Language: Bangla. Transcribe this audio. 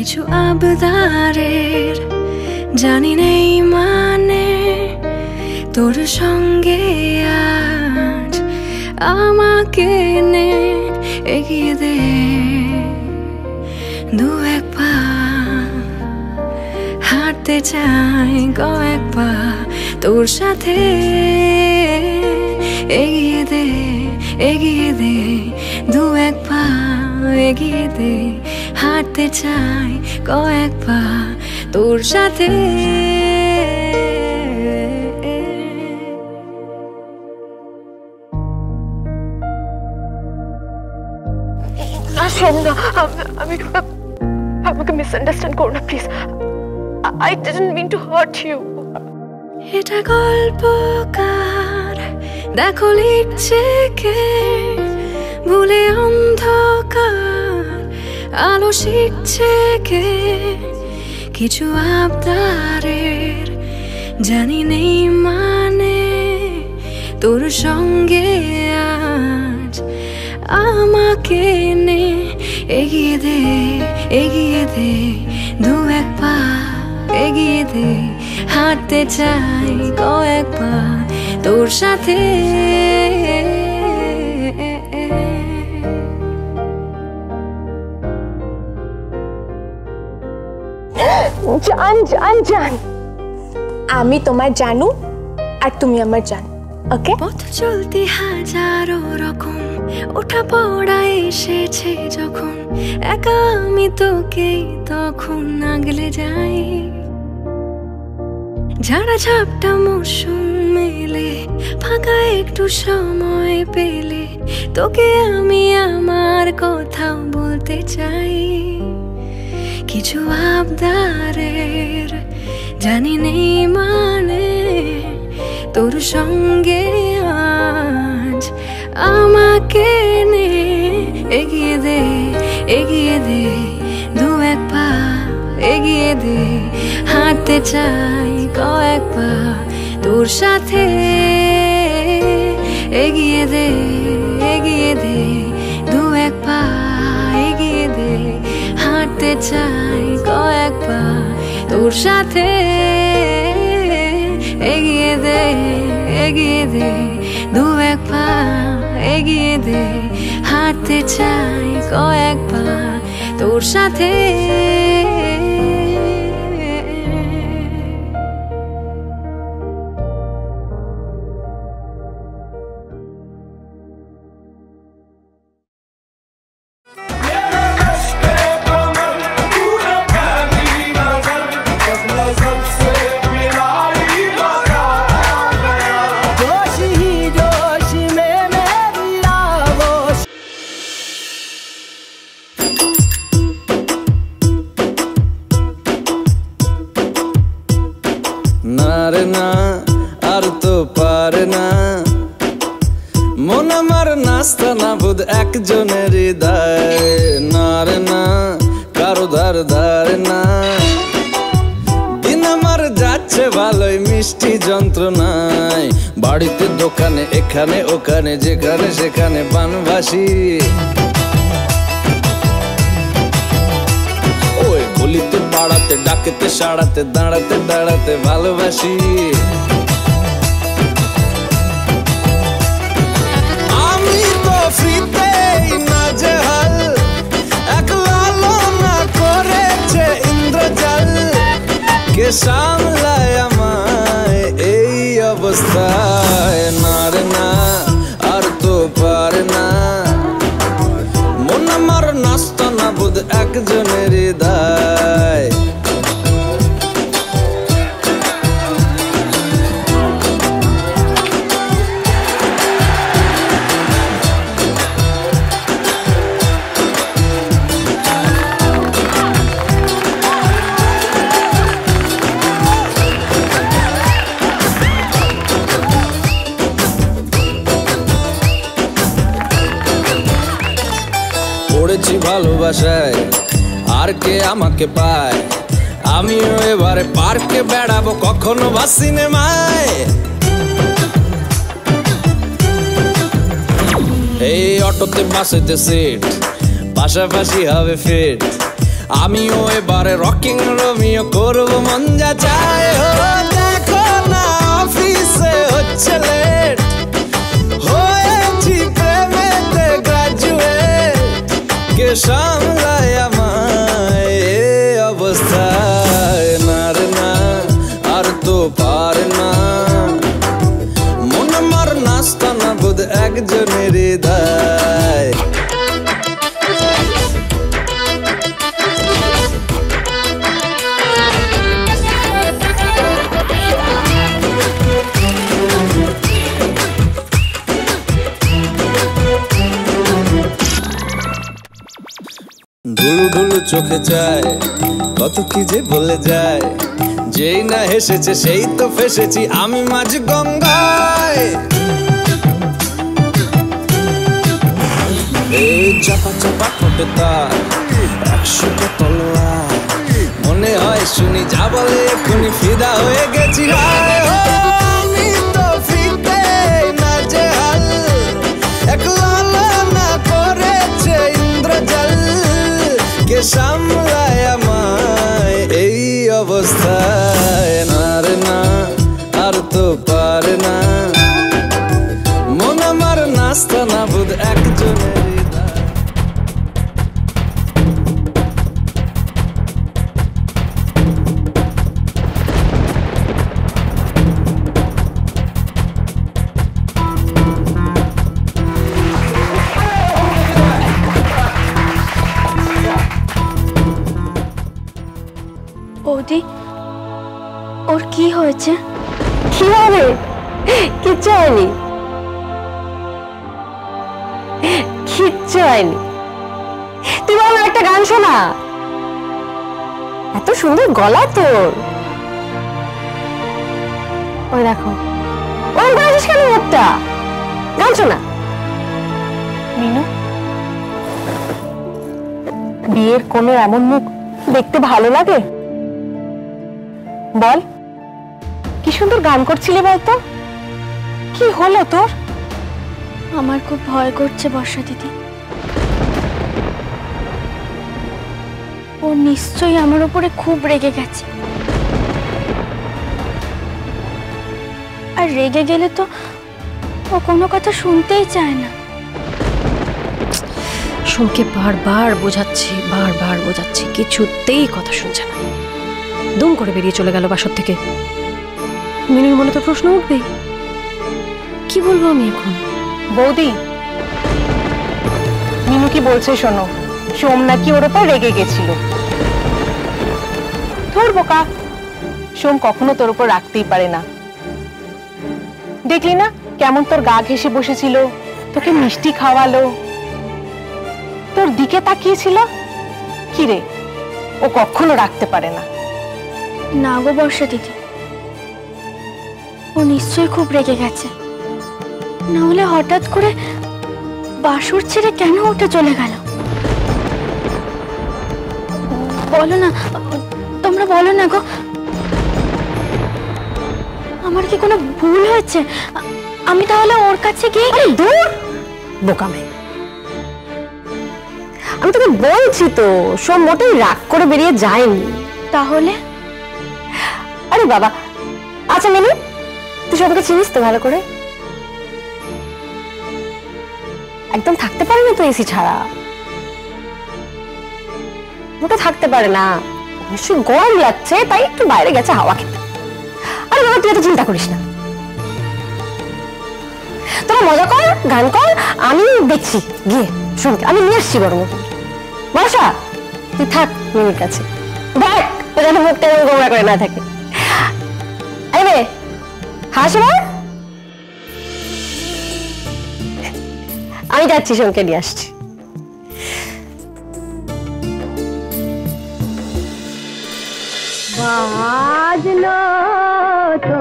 কিছু আবদারের জানি নেই মানে তোর সঙ্গে আজ আমাকে নে এগিয়ে দে দু এক পা হাঁটতে চাই কয়েক পা তোর সাথে এগিয়ে দে দু এক পা এগিয়ে দে হাঁটতে চাই কয়েক পা তোর সাথে আমাকে মিসআন্ডারস্ট্যান্ড করো না please. I didn't mean to hurt you. এটা গল্পকার দেখো লিখছে কে ভুলে অন্ধকার আলো শিখছে কে কিছু আবদারের জানি নেই মানে তোর সঙ্গে আজ আমাকে নে এগিয়ে দে দু এক পা এগিয়ে দে হাঁটতে চাই কয়েক পা তোর সাথে জান জান জান আমি তোমার জানু আর তুমি আমার জান। ওকে পথ চলতে হাজারো রকম ওঠা পড়া এসেছে যখন একা আমি তোকে তখন আগলে যাই ঝাড়া ঝাপটা মৌসুম মেলে ফাঁকা একটু সময় পেলে তোকে আমি আমার কথা বলতে চাই কিছু আবদারের জানি নেই মানে তোর সঙ্গে আজ আমাকে নে এগিয়ে দে দু এক পা এগিয়ে দে হাঁটতে চাই কয়েক পা তোর সাথে এগিয়ে দে দু এক পা এগিয়ে দে হাঁটতে চাই কয়েক পা তোর সাথে এগিয়ে দে দু এক পা এগিয়ে দে হাঁটতে চাই কয়েক পা তোর সাথে একজনের হৃদয় নারে না কারো ধার ধারে না দিন আমার যাচ্ছে ভালোই মিষ্টি যন্ত্রণায় বাড়িতে দোকানে এখানে ওখানে যেখানে সেখানে বানবাসী ওই গলিতে পাড়াতে ডাকেতে সাড়াতে দাঁড়াতে দাঁড়াতে ভালোবাসি সামলায় আমায় এই অবস্থায় নারে না আর তো পারে না মন আমার নাস্তা না বোধ একজনের হৃদয় ভালোবাসায় আর কে আমাকে পায় আমিও এবারে পার্কে বেড়াবো কখনো বা সিনেমায় এই অটোতে বাসেতে সিট পাশাপাশি হবে ফিট আমিও এবারে রকিং রোমিও করবো মন যা চায়। দেখো না অফিসে হচ্ছে লেট, হয়েছি প্রেমেতে গ্রাজুয়েট, কে সামলায় আমায় এ অবস্থায়? না রে না, আর তো পারে না, মন আমার নাস্তা না বোধ একজনের দায়। ঢুলু ঢুলু চোখে যায়, কত কি যে বলে যায়, যেই না হেসেছে সেই তো ফেসেছি আমি মাঝ গঙ্গায়। এই চাপা চাপা ঠোঁটে তার 100টা তলোয়ার, মনে হয় শুনি যা বলে এক্ষুনি ফিদা হয়ে গেছি। আমি তো ফিতে না যে হাল, একলা না করেছে ইন্দ্রজাল, কে সামলায় আমায় এই অবস্থায়? না রে না, আর তো পারে না, মন আমার নাস্তা না বোধ একজনের। বৌদি, ওর কি হয়েছে? কি হবে? কিচ্ছু হয়নি, কিচ্ছু হয়নি। তুই বল একটা গান শোনা, এত সুন্দর গলা তোর। ওই দেখো, ওই গাছিস কেন মুখটা? গান শোনা। মিনু, বিয়ের কোনো এমন মুখ দেখতে ভালো লাগে? বল, কি সুন্দর গান করছিলি বলতো, কি হলো তোর? আমার খুব ভয় করছে বর্ষা দিদি। ও নিশ্চয়ই আমার উপরে খুব রেগে গেছে, আর রেগে গেলে তো ও কোনো কথা শুনতেই চায় না। সোমকে বারবার বোঝাচ্ছি, কিছুতেই কথা শুনছে না। দুম করে বেরিয়ে চলে গেল বাসর থেকে। মিনুর মনে তো প্রশ্ন উঠবেই, কি বলবো আমি এখন? বৌদি, মিনু কি বলছে শোনো, সোম নাকি ওর উপর রেগে গেছিল। তোর বোকা, সোম কখনো তোর উপর রাখতেই পারে না। দেখলি না কেমন তোর গা ঘেঁষে বসেছিল, তোকে মিষ্টি খাওয়ালো, তোর দিকে তাকিয়েছিল। কি রে, ও কখনো রাখতে পারে না। না গো বর্ষা দিদি, ও নিশ্চয়ই খুব রেগে গেছে, না হলে হঠাৎ করে বাসর ছেড়ে কেন উঠে চলে গেল? বলো না, তোমরা বলো না গো, আমার কি কোনো ভুল হয়েছে? আমি তাহলে ওর কাছে গিয়ে। দূর বোকামে, আমি তোকে বলছি তো, সোম মোটেই রাগ করে বেরিয়ে যায়নি। তাহলে? আরে বাবা, আচ্ছা মিনু, তুই সবকে চিনিস তো ভালো করে? একদম থাকতে পারে না তো এসি ছাড়া, মোটে থাকতে পারে না, নিশ্চয়ই গরম লাগছে তাই একটু বাইরে গেছে হাওয়া খেতে। আরে বাবা, তুই এত চিন্তা করিস না, তোরা মজা কর, গান কর, আমি দেখছি গিয়ে শুনতে, আমি নিয়ে আসছি বরং। বর্ষা, তুই থাক মিনুর কাছে, দেখ ও যেন মুখটা গোমরা করে না থাকে। আরে হাস, আমি যাচ্ছি, সোমকে নিয়ে আসছি। বাজলো তো